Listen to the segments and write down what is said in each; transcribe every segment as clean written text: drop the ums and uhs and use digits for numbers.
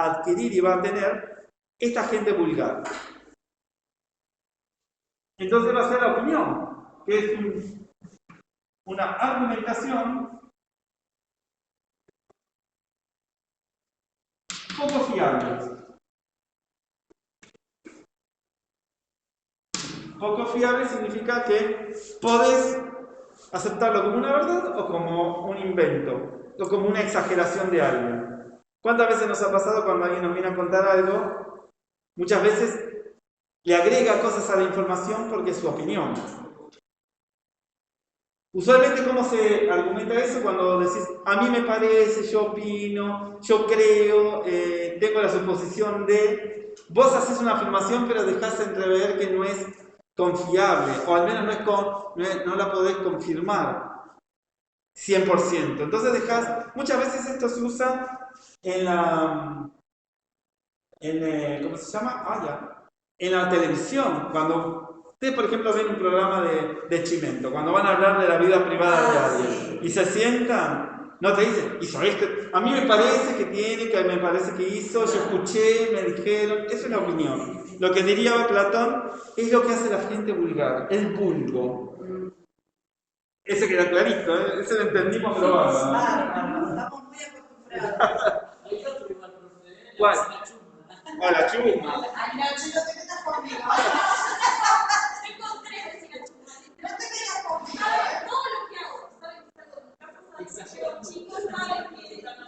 adquirir y va a tener esta gente vulgar. Entonces va a ser la opinión, que es una argumentación poco fiable. Poco fiable significa que podés aceptarlo como una verdad o como un invento, o como una exageración de alguien. ¿Cuántas veces nos ha pasado cuando alguien nos viene a contar algo? Muchas veces le agrega cosas a la información porque es su opinión. Usualmente, ¿cómo se argumenta eso? Cuando decís, a mí me parece, yo opino, yo creo, tengo la suposición de... Vos haces una afirmación, pero dejás entrever que no es confiable, o al menos no la podés confirmar 100%. Entonces dejás... Muchas veces esto se usa en la... ¿cómo se llama? En la televisión, cuando... Ustedes, por ejemplo, ven un programa de Chimento, cuando van a hablar de la vida privada de alguien, y se sientan, no te dicen, hizo esto, a mí me parece que tiene, que me parece que hizo, yo escuché, me dijeron, eso es la opinión. Lo que diría Platón es lo que hace la gente vulgar, el vulgo. Ese queda clarito, ¿eh? Ese lo entendimos, pero vamos. Estamos muy acostumbrados. ¿Cuál? A la chuma. Ay, Nacho, no te metas conmigo. No te metas conmigo.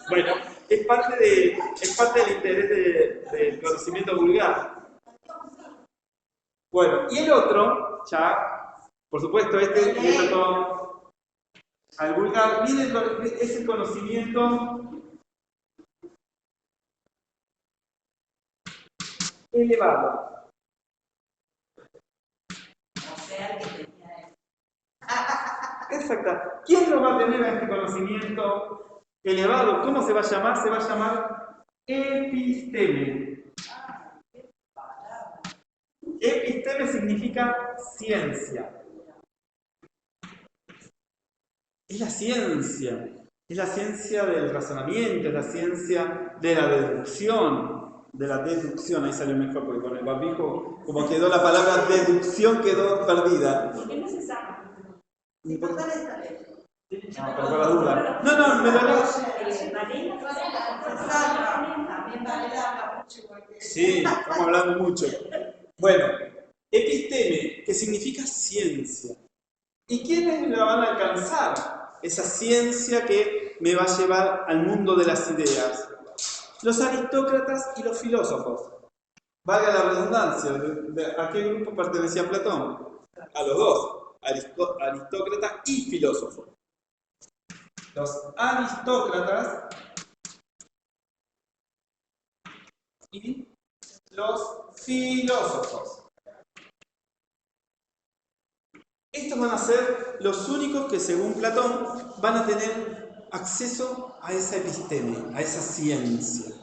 Bueno, es parte del interés del conocimiento vulgar. Bueno, y el otro, ya, por supuesto, este le tocó al vulgar, es el conocimiento elevado. Exacto. ¿Quién lo va a tener este conocimiento elevado? ¿Cómo se va a llamar? Se va a llamar episteme. Episteme significa ciencia. Es la ciencia. Es la ciencia del razonamiento, es la ciencia de la deducción. De la deducción, ahí salió mejor, porque con el barbijo, como quedó la palabra deducción, quedó perdida. ¿Por qué no se saca? Si total esta ley. No, pero por la duda. No, me lo leo. También vale la capucha. Sí, estamos hablando mucho. Bueno, episteme, que significa ciencia. ¿Y quiénes la van a alcanzar? Esa ciencia que me va a llevar al mundo de las ideas. Los aristócratas y los filósofos. Valga la redundancia, ¿a qué grupo pertenecía Platón? A los dos, aristócratas y filósofos. Los aristócratas y los filósofos. Estos van a ser los únicos que, según Platón, van a tener acceso a esa episteme, a esa ciencia.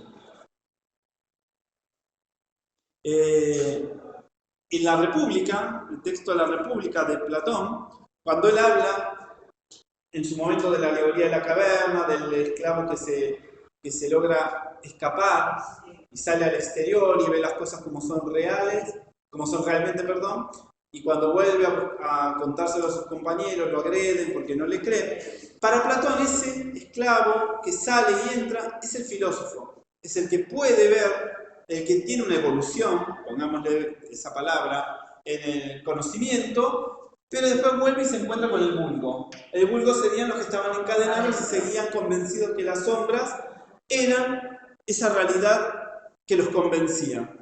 En la República, el texto de la República de Platón, cuando él habla en su momento de la alegoría de la caverna, del esclavo que se logra escapar y sale al exterior y ve las cosas como son realmente, y cuando vuelve a contárselo a sus compañeros, lo agreden porque no le creen. Para Platón, ese esclavo que sale y entra es el filósofo, es el que puede ver, el que tiene una evolución, pongámosle esa palabra, en el conocimiento, pero después vuelve y se encuentra con el vulgo. El vulgo serían los que estaban encadenados y seguían convencidos que las sombras eran esa realidad que los convencía.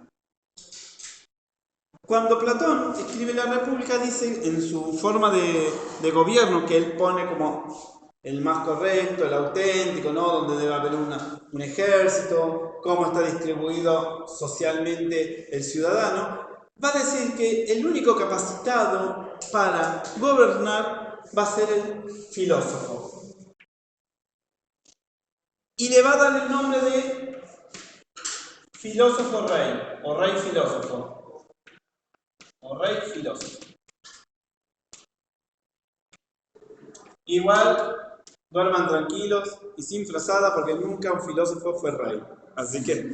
Cuando Platón escribe la República, dice en su forma de gobierno, que él pone como el más correcto, el auténtico, ¿no? Donde debe haber un ejército, cómo está distribuido socialmente el ciudadano, va a decir que el único capacitado para gobernar va a ser el filósofo. Y le va a dar el nombre de filósofo rey, o rey filósofo. O rey filósofo. Igual Duerman tranquilos y sin frazada porque nunca un filósofo fue rey. Así que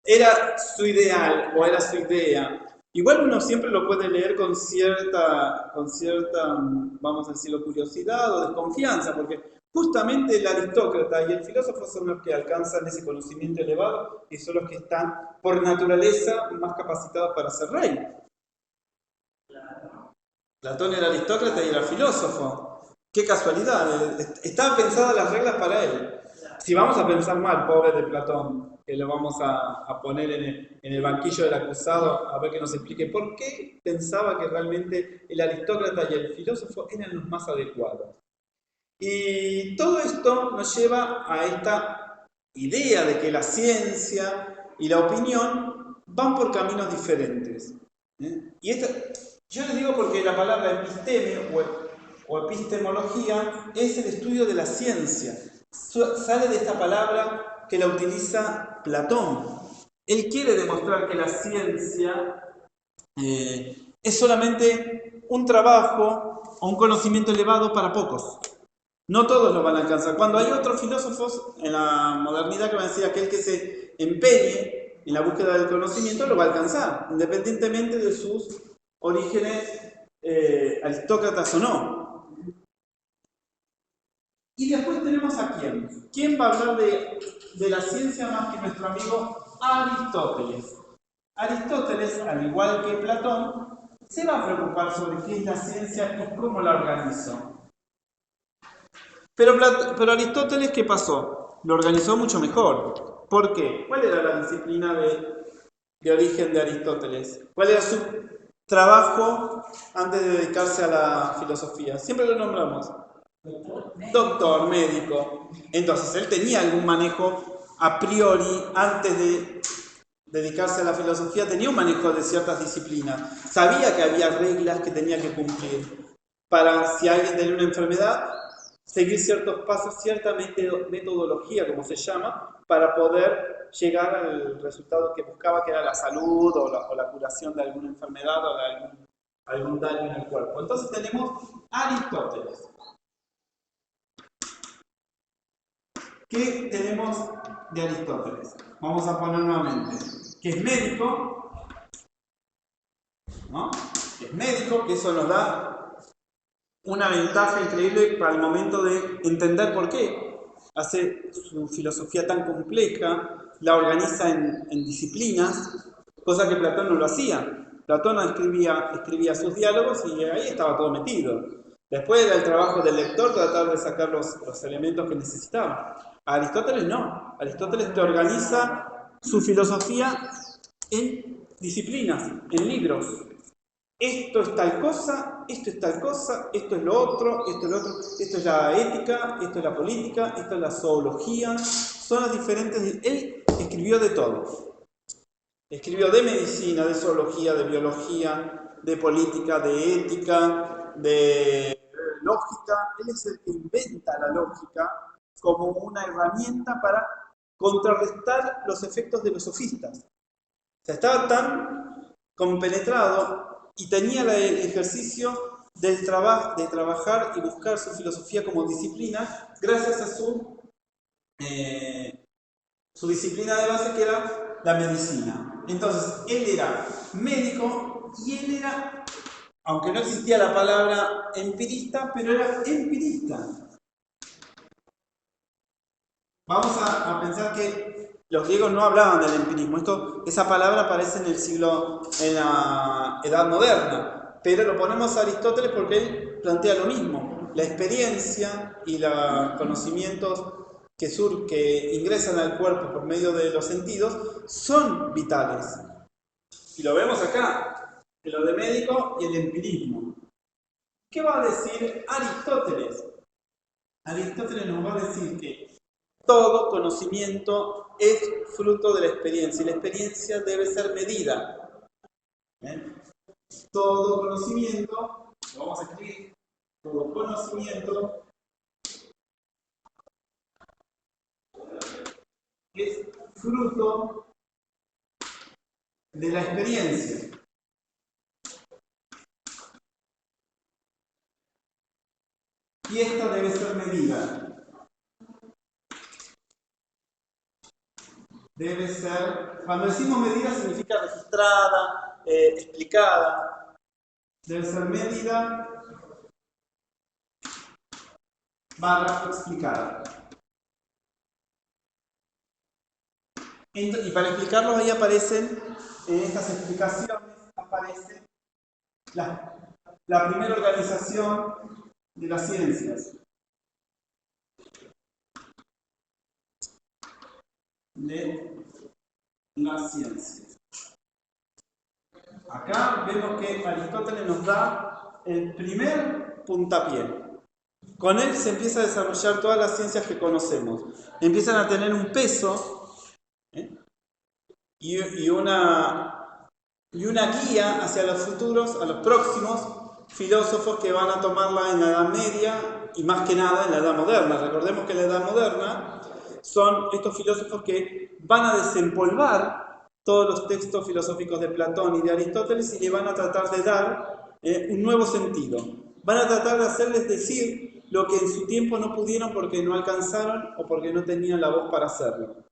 era su ideal o era su idea. Igual uno siempre lo puede leer con cierta, vamos a decirlo, curiosidad o desconfianza, porque justamente el aristócrata y el filósofo son los que alcanzan ese conocimiento elevado y son los que están, por naturaleza, más capacitados para ser rey. Platón era aristócrata y era filósofo. Qué casualidad, estaban pensadas las reglas para él. Si vamos a pensar mal, pobre de Platón, que lo vamos a poner en el banquillo del acusado, a ver que nos explique por qué pensaba que realmente el aristócrata y el filósofo eran los más adecuados. Y todo esto nos lleva a esta idea de que la ciencia y la opinión van por caminos diferentes. Y yo les digo porque la palabra episteme o epistemología es el estudio de la ciencia. Sale de esta palabra que la utiliza Platón. Él quiere demostrar que la ciencia es solamente un trabajo o un conocimiento elevado para pocos. No todos lo van a alcanzar. Cuando hay otros filósofos en la modernidad que van a decir aquel que se empeñe en la búsqueda del conocimiento lo va a alcanzar, independientemente de sus orígenes aristócratas o no. Y después tenemos a quién. ¿Quién va a hablar de la ciencia más que nuestro amigo Aristóteles? Aristóteles, al igual que Platón, se va a preocupar sobre qué es la ciencia y cómo la organizó. Pero Aristóteles, ¿qué pasó? Lo organizó mucho mejor. ¿Por qué? ¿Cuál era la disciplina de origen de Aristóteles? ¿Cuál era su trabajo antes de dedicarse a la filosofía? Siempre lo nombramos. Doctor, médico. Entonces, él tenía algún manejo a priori antes de dedicarse a la filosofía, tenía un manejo de ciertas disciplinas. Sabía que había reglas que tenía que cumplir. Para si alguien tenía una enfermedad, seguir ciertos pasos, cierta metodología, como se llama, para poder llegar al resultado que buscaba, que era la salud o la curación de alguna enfermedad o de algún daño en el cuerpo. Entonces tenemos Aristóteles. ¿Qué tenemos de Aristóteles? Vamos a poner nuevamente. Que es médico, ¿no? Es médico, que eso nos da una ventaja increíble para el momento de entender por qué hace su filosofía tan compleja, la organiza en disciplinas, cosa que Platón no lo hacía. Platón escribía sus diálogos y ahí estaba todo metido. Después era el trabajo del lector tratar de sacar los elementos que necesitaba. Aristóteles no. Aristóteles te organiza su filosofía en disciplinas, en libros. Esto es tal cosa, esto es tal cosa, esto es lo otro, esto es lo otro, esto es la ética, esto es la política, esto es la zoología, son las diferentes. Él escribió de todo. Escribió de medicina, de zoología, de biología, de política, de ética, de lógica. Él es el que inventa la lógica como una herramienta para contrarrestar los efectos de los sofistas. O sea, estaba tan compenetrado y tenía el ejercicio de trabajar y buscar su filosofía como disciplina gracias a su disciplina de base que era la medicina. Entonces, él era médico y él era, aunque no existía la palabra empirista, pero era empirista. Vamos a pensar que los griegos no hablaban del empirismo. Esa palabra aparece en la Edad Moderna, pero lo ponemos a Aristóteles porque él plantea lo mismo. La experiencia y los conocimientos que ingresan al cuerpo por medio de los sentidos son vitales. Y lo vemos acá, en lo de médico y el empirismo. ¿Qué va a decir Aristóteles? Aristóteles nos va a decir que todo conocimiento es fruto de la experiencia y la experiencia debe ser medida. Todo conocimiento, lo vamos a escribir, todo conocimiento es fruto de la experiencia. Y esta debe ser debe ser, cuando decimos medida significa registrada, explicada, debe ser medida barra explicada. Y para explicarlo ahí aparecen, en estas explicaciones, aparece la primera organización de las ciencias. De las ciencias. Acá vemos que Aristóteles nos da el primer puntapié. Con él se empieza a desarrollar todas las ciencias que conocemos. Empiezan a tener un peso y una guía hacia los futuros, a los próximos filósofos que van a tomarla en la Edad Media y más que nada en la Edad Moderna. Recordemos que en la Edad Moderna son estos filósofos que van a desempolvar todos los textos filosóficos de Platón y de Aristóteles y le van a tratar de dar un nuevo sentido. Van a tratar de hacerles decir lo que en su tiempo no pudieron porque no alcanzaron o porque no tenían la voz para hacerlo.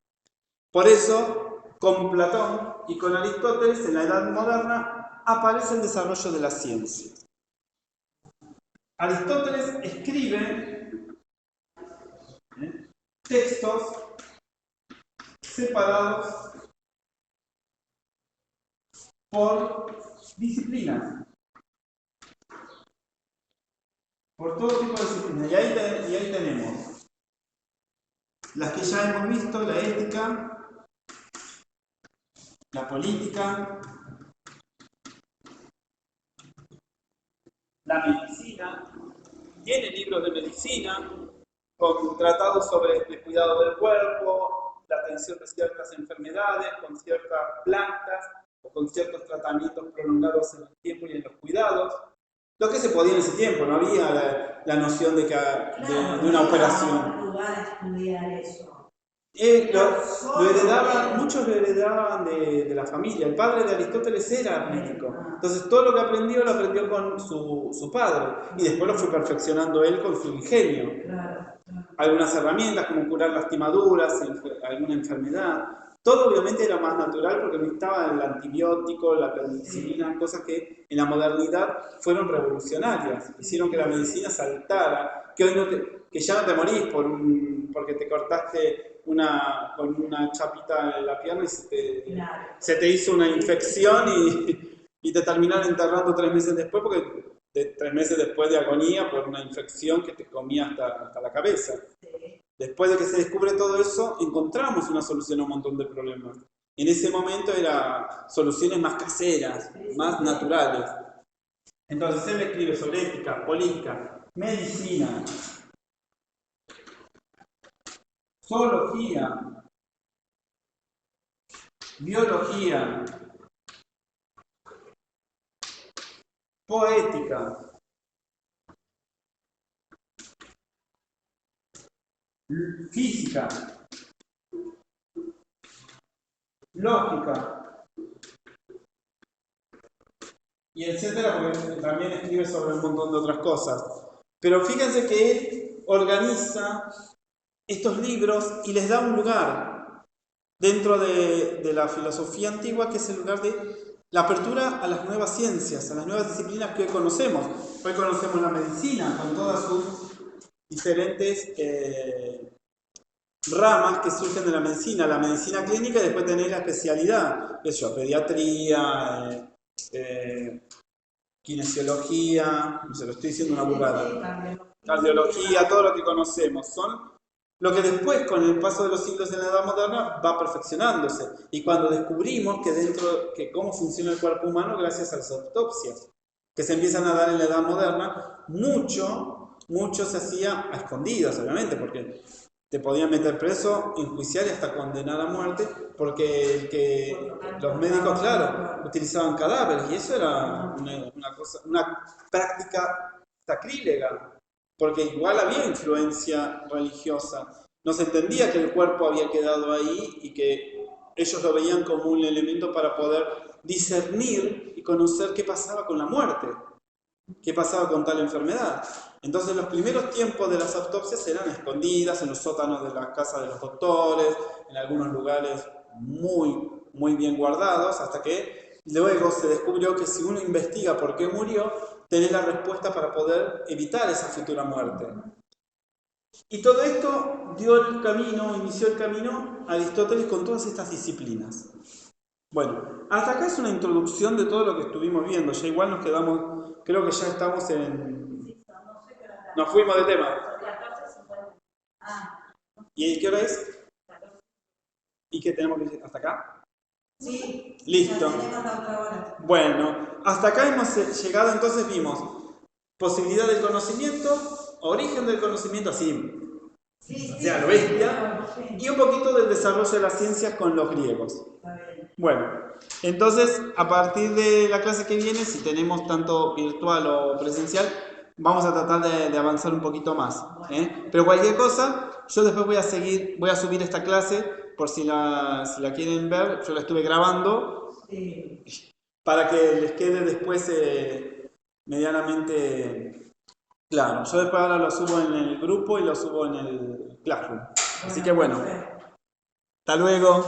Por eso, con Platón y con Aristóteles, en la Edad Moderna, aparece el desarrollo de la ciencia. Aristóteles escribe textos separados por disciplinas, por todo tipo de disciplinas. Y ahí tenemos las que ya hemos visto: la ética, la política, la medicina. Tiene libros de medicina con tratados sobre el cuidado del cuerpo, la atención de ciertas enfermedades, con ciertas plantas o con ciertos tratamientos prolongados en el tiempo y en los cuidados. Lo que se podía en ese tiempo, no había la noción de una operación. Lugar a estudiar eso. Lo heredaban, muchos lo heredaban de la familia. El padre de Aristóteles era médico. Entonces todo lo que aprendió lo aprendió con su padre. Y después lo fue perfeccionando él con su ingenio. Algunas herramientas como curar lastimaduras, alguna enfermedad. Todo obviamente era más natural porque no estaba el antibiótico, la penicilina, cosas que en la modernidad fueron revolucionarias. Hicieron que la medicina saltara, que hoy que ya no te morís porque te cortaste con una chapita en la pierna y se te hizo una infección y te terminaron enterrando 3 meses después, porque 3 meses después de agonía por una infección que te comía hasta la cabeza. Después de que se descubre todo eso, encontramos una solución a un montón de problemas. En ese momento eran soluciones más caseras, más naturales. Entonces él escribe sobre ética, política, medicina, zoología, biología, poética, física, lógica, y etcétera, porque también escribe sobre un montón de otras cosas. Pero fíjense que él organiza estos libros y les da un lugar dentro de la filosofía antigua, que es el lugar de la apertura a las nuevas ciencias, a las nuevas disciplinas que hoy conocemos. Hoy conocemos la medicina con todas sus diferentes ramas que surgen de la medicina clínica, y después tenés la especialidad, pediatría, kinesiología, no sé, lo estoy diciendo una burrada, cardiología, todo lo que conocemos, son lo que después, con el paso de los siglos en la Edad Moderna, va perfeccionándose. Y cuando descubrimos que cómo funciona el cuerpo humano gracias a las autopsias, que se empiezan a dar en la Edad Moderna, mucho se hacía a escondidas, obviamente, porque te podían meter preso, enjuiciar y hasta condenar a muerte, porque los médicos, claro, utilizaban cadáveres, y eso era una práctica sacrílega, porque igual había influencia religiosa. No se entendía que el cuerpo había quedado ahí y que ellos lo veían como un elemento para poder discernir y conocer qué pasaba con la muerte, qué pasaba con tal enfermedad. Entonces los primeros tiempos de las autopsias eran escondidas en los sótanos de las casas de los doctores, en algunos lugares muy bien guardados, hasta que luego se descubrió que si uno investiga por qué murió, tenés la respuesta para poder evitar esa futura muerte. Y todo esto inició el camino a Aristóteles con todas estas disciplinas. Bueno, hasta acá es una introducción de todo lo que estuvimos viendo. Ya igual nos quedamos, creo que ya estamos nos fuimos de tema. ¿Y qué hora es? ¿Y qué tenemos que ir hasta acá? Sí. Listo. Ya tenemos la otra hora. Bueno, hasta acá hemos llegado, entonces vimos posibilidad del conocimiento, origen del conocimiento, así, o sea, lo bestia, y un poquito del desarrollo de las ciencias con los griegos. Bueno, entonces a partir de la clase que viene, si tenemos tanto virtual o presencial, vamos a tratar de avanzar un poquito más. Pero cualquier cosa, yo después voy a subir esta clase, por si la quieren ver, yo la estuve grabando, para que les quede después medianamente claro. Yo después ahora lo subo en el grupo y lo subo en el Classroom. Así que bueno, hasta luego.